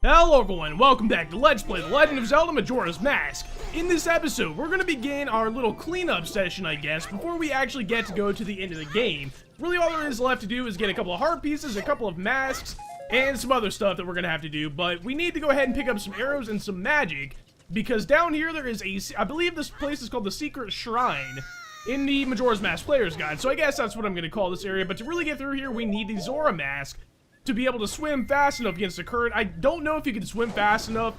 Hello everyone, welcome back to Let's Play The Legend of Zelda Majora's Mask. In this episode, we're going to begin our little cleanup session, I guess, before we actually get to go to the end of the game. Really all there is left to do is get a couple of heart pieces, a couple of masks, and some other stuff that we're going to have to do, but we need to go ahead and pick up some arrows and some magic, because down here there is I believe this place is called the Secret Shrine in the Majora's Mask Player's Guide, so I guess that's what I'm going to call this area, but to really get through here, we need the Zora Mask to be able to swim fast enough against the current. I don't know if you can swim fast enough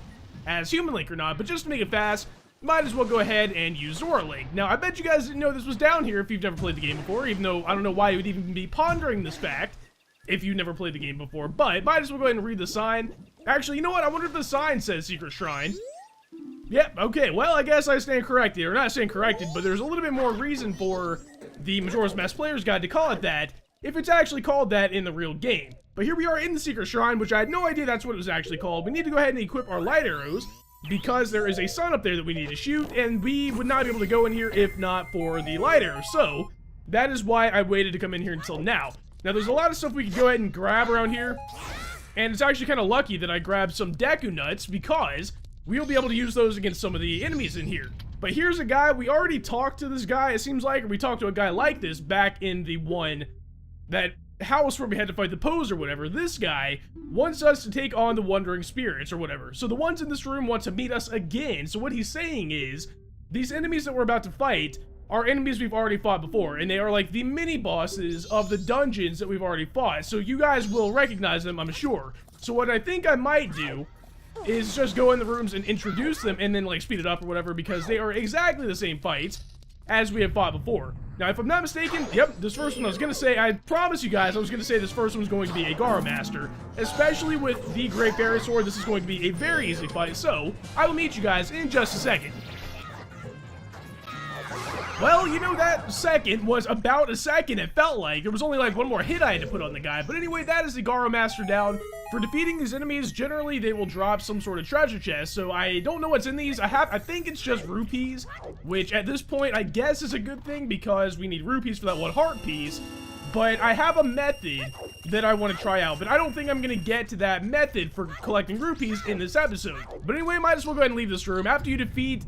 as Human Link or not, but just to make it fast, might as well go ahead and use Zora Link. Now, I bet you guys didn't know this was down here if you've never played the game before, even though I don't know why you would even be pondering this fact if you've never played the game before, but might as well go ahead and read the sign. Actually, you know what? I wonder if the sign says Secret Shrine. Yep, okay, well, I guess I stand corrected, or not stand corrected, but there's a little bit more reason for the Majora's Mask Player's Guide to call it that, if it's actually called that in the real game. But here we are in the Secret Shrine, which I had no idea that's what it was actually called. We need to go ahead and equip our light arrows, because there is a sun up there that we need to shoot, and we would not be able to go in here if not for the light arrows. So, that is why I waited to come in here until now. Now, there's a lot of stuff we can go ahead and grab around here, and it's actually kind of lucky that I grabbed some Deku Nuts, because we'll be able to use those against some of the enemies in here. But here's a guy, we already talked to this guy, it seems like, or we talked to a guy like this back in the that house where we had to fight the pose or whatever. This guy wants us to take on the Wandering Spirits or whatever. So the ones in this room want to meet us again. So what he's saying is, these enemies that we're about to fight are enemies we've already fought before, and they are like the mini-bosses of the dungeons that we've already fought. So you guys will recognize them, I'm sure. So what I think I might do is just go in the rooms and introduce them and then like speed it up or whatever, because they are exactly the same fights as we have fought before. Now, if I'm not mistaken, yep, this first one I was going to say, I promise you guys, I was going to say this first one was going to be a Gaara Master. Especially with the Great Fairy Sword, this is going to be a very easy fight, so I will meet you guys in just a second. Well, you know, that second was about a second, it felt like. There was only like one more hit I had to put on the guy. But anyway, that is the Gaara Master down. For defeating these enemies, generally they will drop some sort of treasure chest. So I don't know what's in these. I think it's just rupees, which at this point I guess is a good thing because we need rupees for that one heart piece. But I have a method that I want to try out, but I don't think I'm going to get to that method for collecting rupees in this episode. But anyway, might as well go ahead and leave this room. After you defeat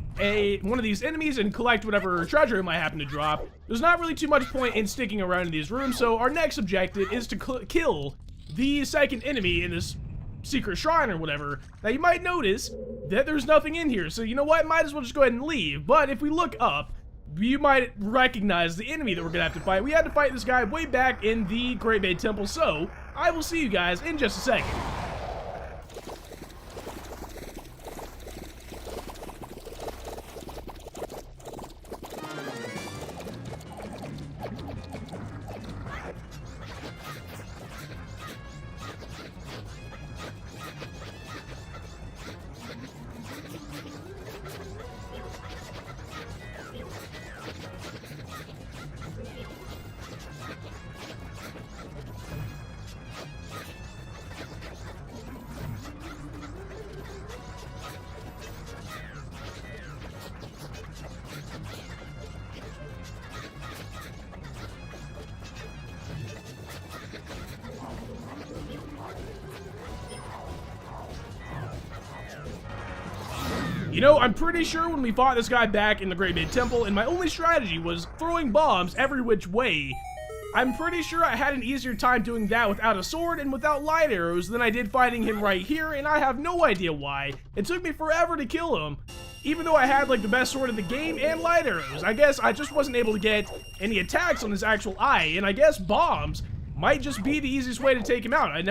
one of these enemies and collect whatever treasure it might happen to drop, there's not really too much point in sticking around in these rooms, so our next objective is to kill the second enemy in this secret shrine or whatever. Now you might notice that there's nothing in here, so you know what, might as well just go ahead and leave. But if we look up, you might recognize the enemy that we're gonna have to fight. We had to fight this guy way back in the Great Bay Temple, so I will see you guys in just a second. You know, I'm pretty sure when we fought this guy back in the Great Bay Temple, and my only strategy was throwing bombs every which way, I'm pretty sure I had an easier time doing that without a sword and without light arrows than I did fighting him right here, and I have no idea why. It took me forever to kill him, even though I had like the best sword in the game and light arrows. I guess I just wasn't able to get any attacks on his actual eye, and I guess bombs might just be the easiest way to take him out. I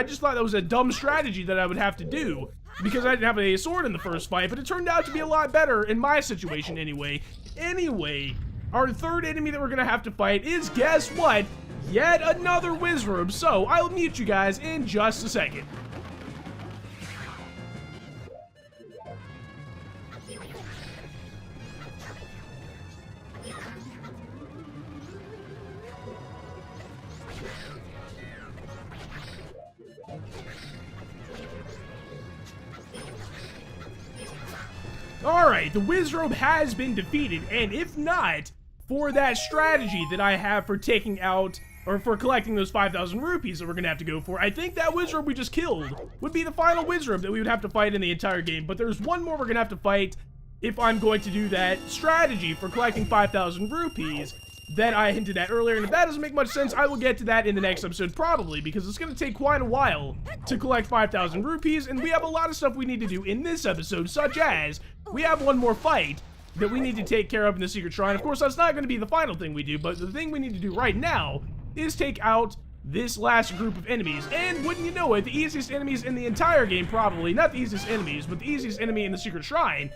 just thought that was a dumb strategy that I would have to do, because I didn't have a sword in the first fight, but it turned out to be a lot better in my situation anyway. Anyway, our third enemy that we're gonna have to fight is, guess what? Yet another Wizrobe, so I'll mute you guys in just a second. Alright, the Wizrobe has been defeated, and if not for that strategy that I have for taking out or for collecting those 5,000 rupees that we're gonna have to go for. I think that wizard we just killed would be the final wizard that we would have to fight in the entire game, but there's one more we're gonna have to fight if I'm going to do that strategy for collecting 5,000 rupees that I hinted at earlier, and if that doesn't make much sense, I will get to that in the next episode probably, because it's going to take quite a while to collect 5,000 rupees, and we have a lot of stuff we need to do in this episode, such as, we have one more fight that we need to take care of in the secret shrine. Of course, that's not going to be the final thing we do, but the thing we need to do right now is take out this last group of enemies, and wouldn't you know it, the easiest enemies in the entire game probably, not the easiest enemies, but the easiest enemy in the secret shrine,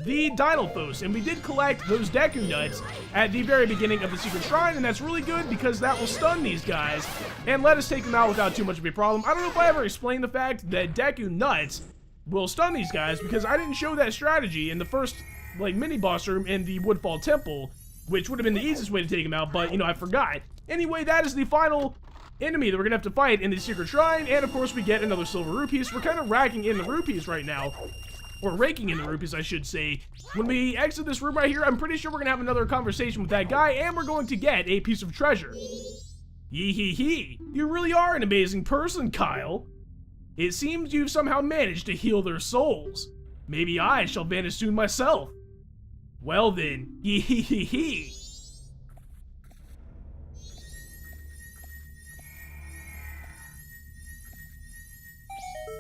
the Dynel Foes, and we did collect those Deku Nuts at the very beginning of the secret shrine, and that's really good because that will stun these guys and let us take them out without too much of a problem. I don't know if I ever explained the fact that Deku Nuts will stun these guys because I didn't show that strategy in the first, like, mini-boss room in the Woodfall Temple, which would have been the easiest way to take him out, but, you know, I forgot. Anyway, that is the final enemy that we're gonna have to fight in the secret shrine, and of course we get another silver rupees. We're kind of racking in the rupees right now. Or raking in the rupees, I should say. When we exit this room right here, I'm pretty sure we're gonna have another conversation with that guy, and we're going to get a piece of treasure. Yee hee hee. You really are an amazing person, Kyle. It seems you've somehow managed to heal their souls. Maybe I shall vanish soon myself. Well then, yee hee hee hee.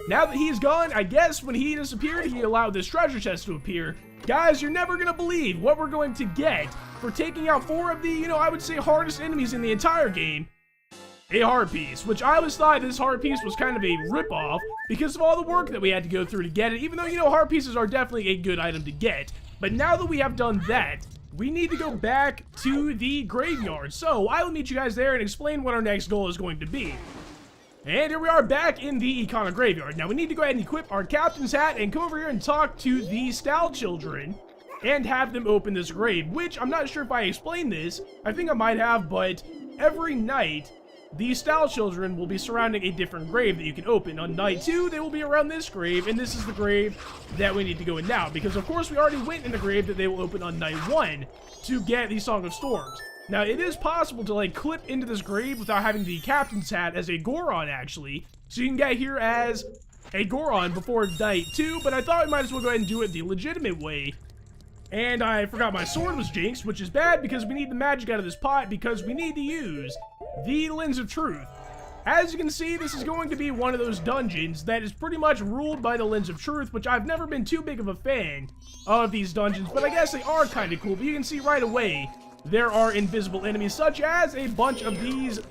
Now that he's gone, I guess when he disappeared, he allowed this treasure chest to appear. Guys, you're never gonna believe what we're going to get for taking out 4 of the, you know, I would say hardest enemies in the entire game. A heart piece, which I always thought this heart piece was kind of a ripoff because of all the work that we had to go through to get it, even though, you know, heart pieces are definitely a good item to get. But now that we have done that, we need to go back to the graveyard. So I will meet you guys there and explain what our next goal is going to be. And here we are back in the Ikana Graveyard. Now we need to go ahead and equip our captain's hat and come over here and talk to the Stout Children and have them open this grave, which I'm not sure if I explained this. I think I might have, but every night the Stout Children will be surrounding a different grave that you can open. On night 2, they will be around this grave, and this is the grave that we need to go in now, because of course we already went in the grave that they will open on night 1 to get the Song of Storms. Now, it is possible to, like, clip into this grave without having the captain's hat as a Goron, actually. So you can get here as a Goron before night 2, but I thought we might as well go ahead and do it the legitimate way. And I forgot my sword was jinxed, which is bad because we need the magic out of this pot because we need to use the Lens of Truth. As you can see, this is going to be one of those dungeons that is pretty much ruled by the Lens of Truth, which I've never been too big of a fan of these dungeons, but I guess they are kind of cool. But you can see right away there are invisible enemies, such as a bunch of these.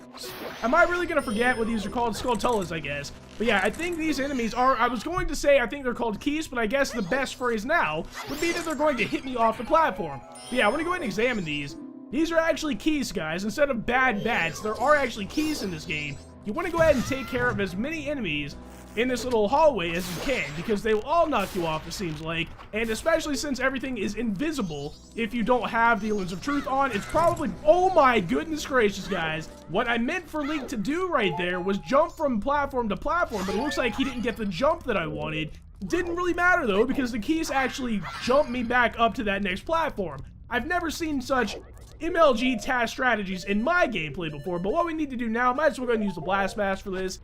Am I really going to forget what these are called? Skulltulas, I guess. But yeah, I think these enemies are, I was going to say I think they're called keys, but I guess the best phrase now would be that they're going to hit me off the platform. But yeah, I want to go ahead and examine these. These are actually keys, guys. Instead of bad bats, there are actually keys in this game. You want to go ahead and take care of as many enemies in this little hallway as you can, because they will all knock you off, it seems like, and especially since everything is invisible, if you don't have the Lens of Truth on, it's probably, oh my goodness gracious, guys, what I meant for Link to do right there was jump from platform to platform, but it looks like he didn't get the jump that I wanted. Didn't really matter though, because the keys actually jumped me back up to that next platform. I've never seen such MLG task strategies in my gameplay before, but what we need to do now, might as well go ahead and use the Blast Mask for this,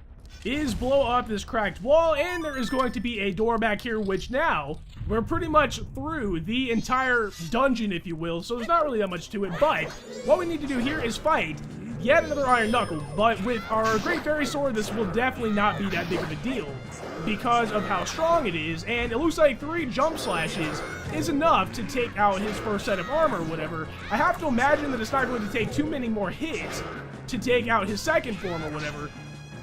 is blow up this cracked wall, and there is going to be a door back here, which now we're pretty much through the entire dungeon, if you will, so there's not really that much to it, but what we need to do here is fight yet another Iron Knuckle, but with our Great Fairy Sword, this will definitely not be that big of a deal because of how strong it is, and it looks like 3 jump slashes is enough to take out his first set of armor or whatever. I have to imagine that it's not going to take too many more hits to take out his second form or whatever.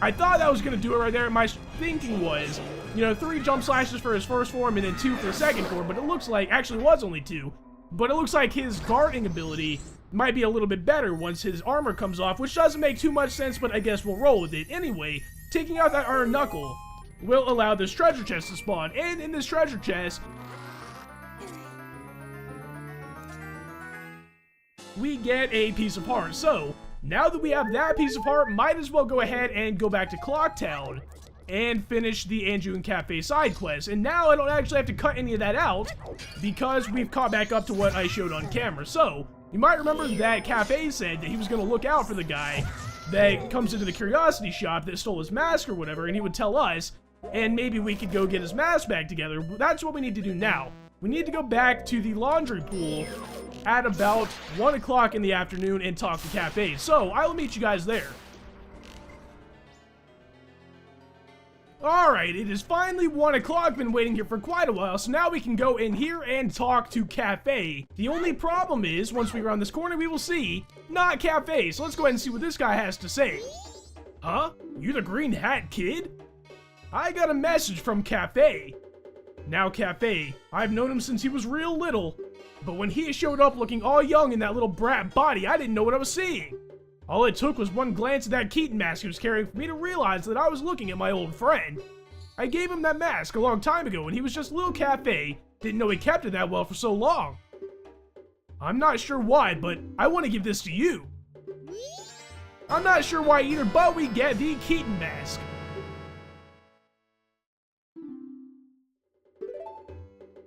I thought that was going to do it right there. My thinking was, you know, 3 jump slashes for his first form and then 2 for the second form, but it looks like, actually it was only 2, but it looks like his guarding ability might be a little bit better once his armor comes off, which doesn't make too much sense, but I guess we'll roll with it. Anyway, taking out that Iron Knuckle will allow this treasure chest to spawn, and in this treasure chest, we get a piece of heart. So, now that we have that piece of heart, might as well go ahead and go back to Clocktown and finish the Anju and Kafei side quest. And now I don't actually have to cut any of that out because we've caught back up to what I showed on camera. So, you might remember that Kafei said that he was going to look out for the guy that comes into the curiosity shop that stole his mask or whatever, and he would tell us, and maybe we could go get his mask back together. That's what we need to do now. We need to go back to the laundry pool at about 1 o'clock in the afternoon and talk to Kafei. So, I will meet you guys there. Alright, it is finally 1 o'clock, been waiting here for quite a while, so now we can go in here and talk to Kafei. The only problem is, once we round this corner, we will see, not Kafei, so let's go ahead and see what this guy has to say. Huh? You the green hat kid? I got a message from Kafei. Now Kafei, I've known him since he was real little, but when he showed up looking all young in that little brat body, I didn't know what I was seeing. All it took was one glance at that Keaton Mask he was carrying for me to realize that I was looking at my old friend. I gave him that mask a long time ago when he was just little Kafei, didn't know he kept it that well for so long. I'm not sure why, but I want to give this to you. I'm not sure why either, but we get the Keaton Mask.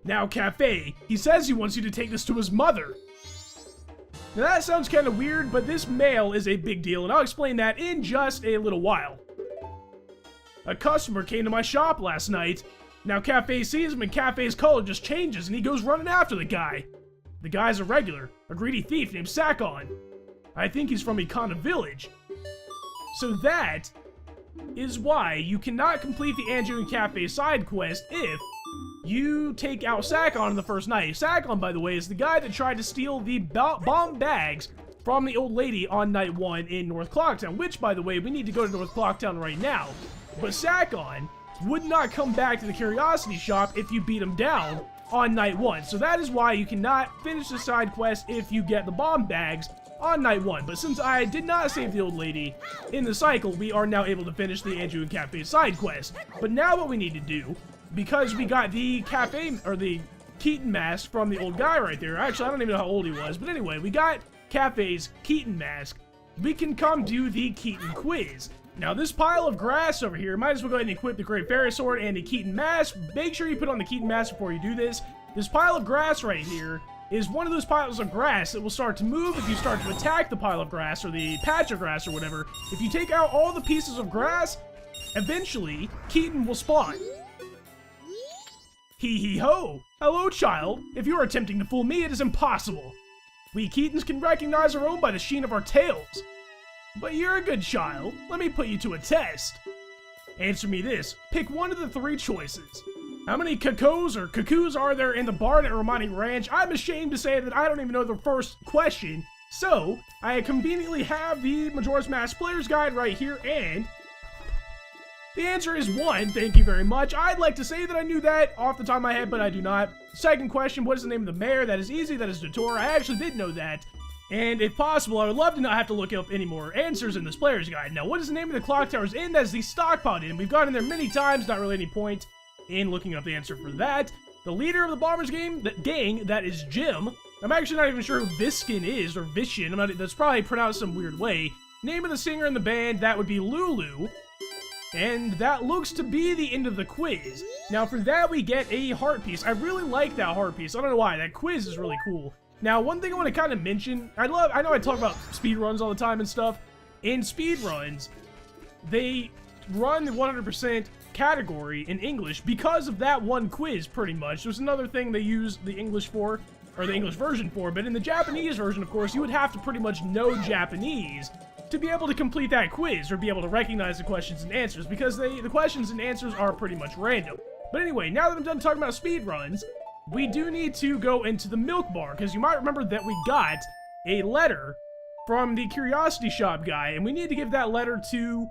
Now Kafei, he says he wants you to take this to his mother. Now that sounds kind of weird, but this mail is a big deal, and I'll explain that in just a little while. A customer came to my shop last night. Now Kafei sees him, and Kafei's color just changes, and he goes running after the guy. The guy's a regular, a greedy thief named Sakon. I think he's from Ikana Village. So that is why you cannot complete the Anju and Kafei side quest if you take out Sakon on the first night. Sakon, by the way, is the guy that tried to steal the bomb bags from the old lady on night 1 in North Clocktown, which, by the way, we need to go to North Clocktown right now. But Sakon would not come back to the curiosity shop if you beat him down on night 1. So that is why you cannot finish the side quest if you get the bomb bags on night 1. But since I did not save the old lady in the cycle, we are now able to finish the Anju and Kafei side quest. But now what we need to do, because we got the Kafei, or the Keaton Mask from the old guy right there. Actually, I don't even know how old he was, but anyway, we got Kafei's Keaton Mask. We can come do the Keaton quiz. Now, this pile of grass over here, might as well go ahead and equip the Great Fairy Sword and the Keaton Mask. Make sure you put on the Keaton Mask before you do this. This pile of grass right here is one of those piles of grass that will start to move if you start to attack the pile of grass, or the patch of grass, or whatever. If you take out all the pieces of grass, eventually, Keaton will spawn. Hee hee ho! Hello, child. If you are attempting to fool me, it is impossible. We Keatons can recognize our own by the sheen of our tails. But you're a good child. Let me put you to a test. Answer me this. Pick one of the 3 choices. How many cuckoos are there in the barn at Romani Ranch? I'm ashamed to say that I don't even know the first question. So, I conveniently have the Majora's Mask Player's Guide right here, and the answer is 1, thank you very much. I'd like to say that I knew that off the top of my head, but I do not. Second question, what is the name of the mayor? That is easy, that is Dotora. I actually did know that. And if possible, I would love to not have to look up any more answers in this player's guide. Now, what is the name of the clock tower's inn? That is the stockpiled inn. We've gone in there many times, not really any point in looking up the answer for that. The leader of the Bombers gang, that is Jim. I'm actually not even sure who Viskin is, or Vishin. That's probably pronounced some weird way. Name of the singer in the band, that would be Lulu. And that looks to be the end of the quiz. Now for that we get a heart piece. I really like that heart piece. I don't know why. That quiz is really cool. Now one thing I want to kind of mention, I know I talk about speedruns all the time and stuff. In speedruns, they run the 100% category in English because of that one quiz, pretty much. There's another thing they use the English for, or the English version for, but in the Japanese version, of course, you would have to pretty much know Japanese to be able to complete that quiz, or be able to recognize the questions and answers, because the questions and answers are pretty much random. But anyway, now that I'm done talking about speedruns, we do need to go into the milk bar, because you might remember that we got a letter from the Curiosity Shop guy, and we need to give that letter to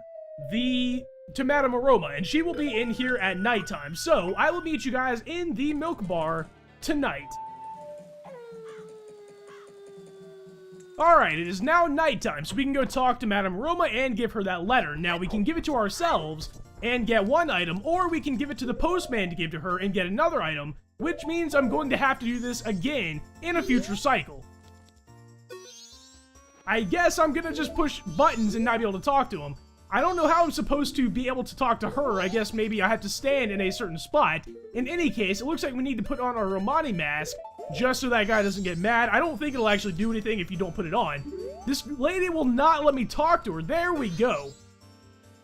Madame Aroma, and she will be in here at nighttime. So, I will meet you guys in the milk bar tonight. Alright, it is now nighttime, so we can go talk to Madame Aroma and give her that letter. Now, we can give it to ourselves and get one item, or we can give it to the postman to give to her and get another item, which means I'm going to have to do this again in a future cycle. I guess I'm gonna just push buttons and not be able to talk to him. I don't know how I'm supposed to be able to talk to her. I guess maybe I have to stand in a certain spot. In any case, it looks like we need to put on our Romani mask just so that guy doesn't get mad. I don't think it'll actually do anything if you don't put it on. This lady will not let me talk to her. There we go.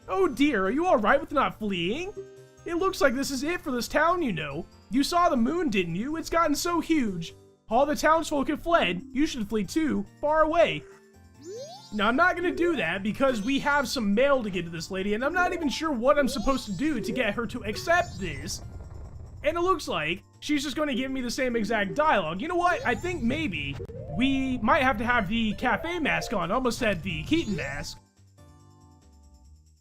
Oh dear, are you alright with not fleeing? It looks like this is it for this town, you know. You saw the moon, didn't you? It's gotten so huge. All the townsfolk have fled. You should flee too, far away. Now, I'm not going to do that because we have some mail to get to this lady, and I'm not even sure what I'm supposed to do to get her to accept this. And it looks like she's just going to give me the same exact dialogue. You know what? I think maybe we might have to have the Kafei mask on. I almost said the Keaton Mask.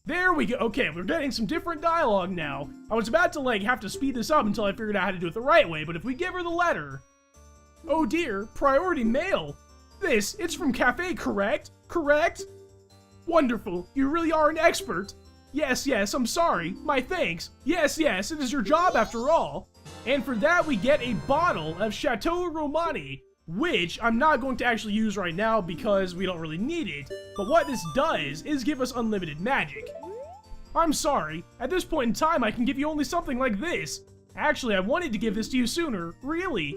There we go. Okay, we're getting some different dialogue now. I was about to, like, have to speed this up until I figured out how to do it the right way, but if we give her the letter... Oh dear, priority mail. It's from Kafei, correct? Correct? Wonderful, you really are an expert. Yes, I'm sorry. My thanks. Yes, it is your job after all. And for that, we get a bottle of Chateau Romani, which I'm not going to actually use right now because we don't really need it. But what this does is give us unlimited magic. I'm sorry. At this point in time, I can give you only something like this. Actually, I wanted to give this to you sooner. Really?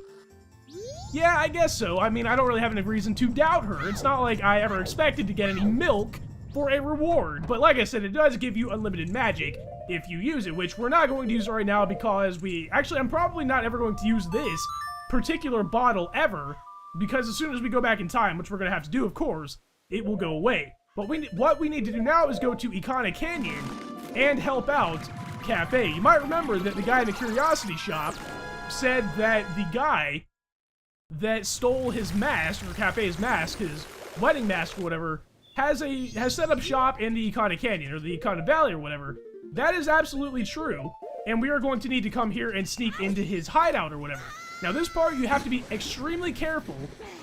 Yeah, I guess so. I mean, I don't really have any reason to doubt her. It's not like I ever expected to get any milk for a reward. But like I said, it does give you unlimited magic if you use it, which we're not going to use right now because I'm probably not ever going to use this particular bottle ever, because as soon as we go back in time, which we're going to have to do, of course, it will go away. But what we need to do now is go to Ikana Canyon and help out Kafei. You might remember that the guy in the curiosity shop said that the guy that stole his mask, or Kafei's mask, his wedding mask or whatever, has set up shop in the Ikana Canyon, or the Ikana Valley, or whatever. That is absolutely true, and we are going to need to come here and sneak into his hideout, or whatever. Now, this part, you have to be extremely careful.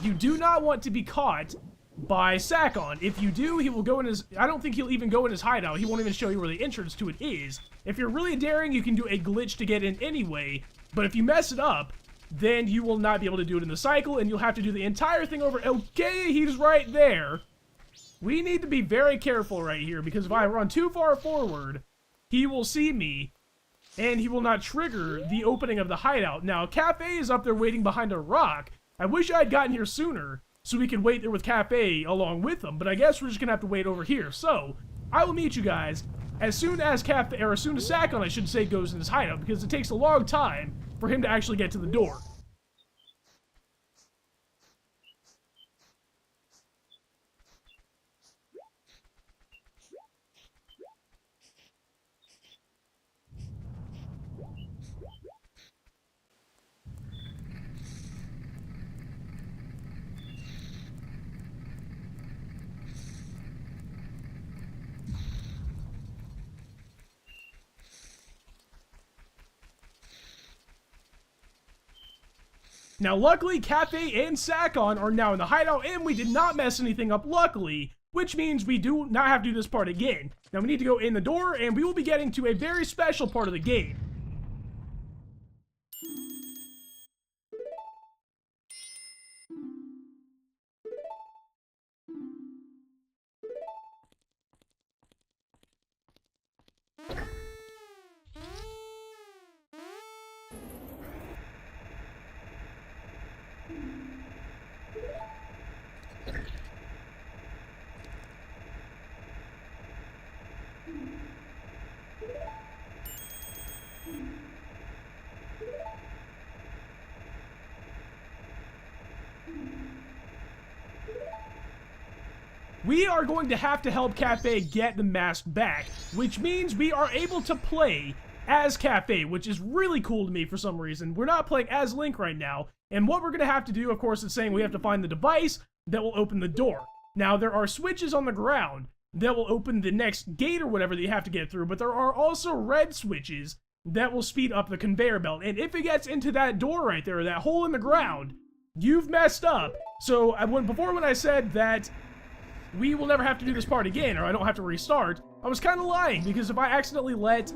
You do not want to be caught by Sakon. If you do, he will go in his... I don't think he'll even go in his hideout. He won't even show you where the entrance to it is. If you're really daring, you can do a glitch to get in anyway, but if you mess it up, then you will not be able to do it in the cycle, and you'll have to do the entire thing over. Okay, he's right there. We need to be very careful right here, because if I run too far forward, he will see me, and he will not trigger the opening of the hideout. Now, Kafei is up there waiting behind a rock. I wish I had gotten here sooner, so we could wait there with Kafei along with him, but I guess we're just gonna have to wait over here. So, I will meet you guys as soon as Kafei, or as soon as Sakon, I should say, goes in his hideout, because it takes a long time for him to actually get to the door. Now, luckily, Kafei and Sakon are now in the hideout, and we did not mess anything up, luckily, which means we do not have to do this part again. Now, we need to go in the door, and we will be getting to a very special part of the game. We are going to have to help Kafei get the mask back, which means we are able to play as Kafei, which is really cool to me for some reason. We're not playing as Link right now, and what we're going to have to do, of course, is saying we have to find the device that will open the door. Now, there are switches on the ground that will open the next gate or whatever that you have to get through, but there are also red switches that will speed up the conveyor belt, and if it gets into that door right there, that hole in the ground, you've messed up. So, before when I said that we will never have to do this part again, or I don't have to restart, I was kind of lying, because if I accidentally let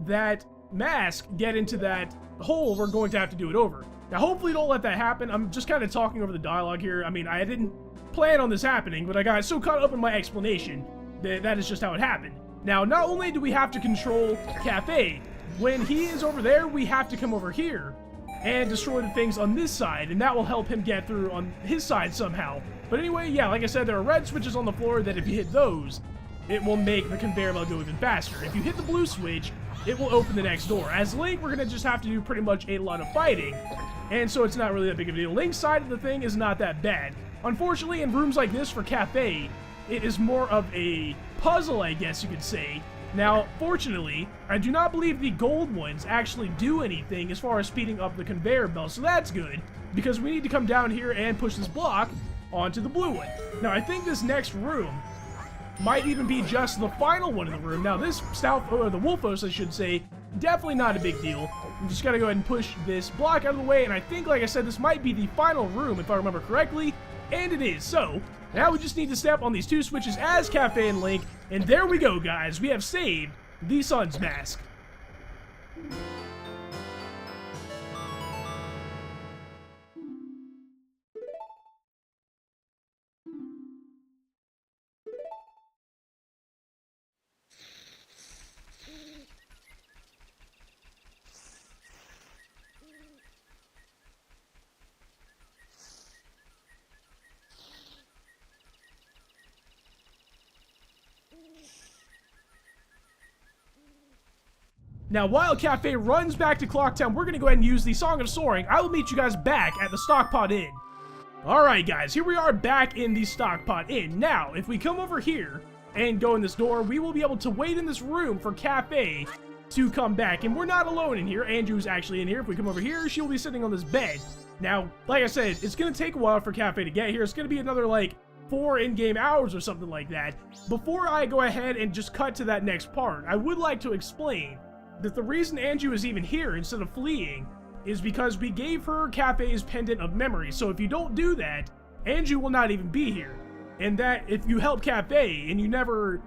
that mask get into that hole, we're going to have to do it over. Now, hopefully don't let that happen. I'm just kind of talking over the dialogue here. I mean, I didn't plan on this happening, but I got so caught up in my explanation that that is just how it happened. Now, not only do we have to control Kafei, when he is over there, we have to come over here and destroy the things on this side, and that will help him get through on his side somehow. But anyway, yeah, like I said, there are red switches on the floor that if you hit those, it will make the conveyor belt go even faster. If you hit the blue switch, it will open the next door. As Link, we're going to just have to do pretty much a lot of fighting, and so it's not really that big of a deal. Link's side of the thing is not that bad. Unfortunately, in rooms like this for Kafei, it is more of a puzzle, I guess you could say. Now, fortunately, I do not believe the gold ones actually do anything as far as speeding up the conveyor belt, so that's good, because we need to come down here and push this block onto the blue one. Now, I think this next room might even be just the final one in the room. Now, this the Wolfos, I should say, definitely not a big deal. We just gotta go ahead and push this block out of the way, and I think, like I said, this might be the final room, if I remember correctly, and it is. So, now we just need to step on these two switches as Kafei and Link, and there we go, guys. We have saved the Sun's Mask. Now, while Kafei runs back to Clocktown, we're going to go ahead and use the Song of Soaring. I will meet you guys back at the Stockpot Inn. Alright guys, here we are back in the Stockpot Inn. Now, if we come over here and go in this door, we will be able to wait in this room for Kafei to come back. And we're not alone in here. Anju's actually in here. If we come over here, she'll be sitting on this bed. Now, like I said, it's going to take a while for Kafei to get here. It's going to be another, like, 4 in-game hours or something like that. Before I go ahead and just cut to that next part, I would like to explain that the reason Anju is even here instead of fleeing is because we gave her Kafei's Pendant of Memory. So if you don't do that, Anju will not even be here. And that if you help Kafei and you never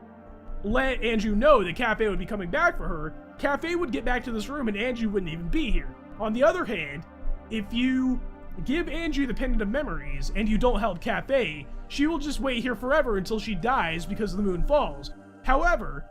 let Anju know that Kafei would be coming back for her, Kafei would get back to this room and Anju wouldn't even be here. On the other hand, if you give Anju the Pendant of Memories and you don't help Kafei, she will just wait here forever until she dies because the moon falls. However,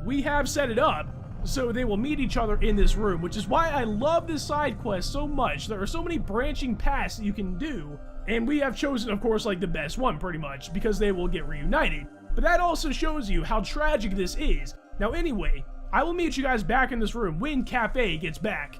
we have set it up so they will meet each other in this room, which is why I love this side quest so much. There are so many branching paths that you can do, and we have chosen, of course, like the best one, pretty much, because they will get reunited. But that also shows you how tragic this is. Now anyway, I will meet you guys back in this room when Kafei gets back.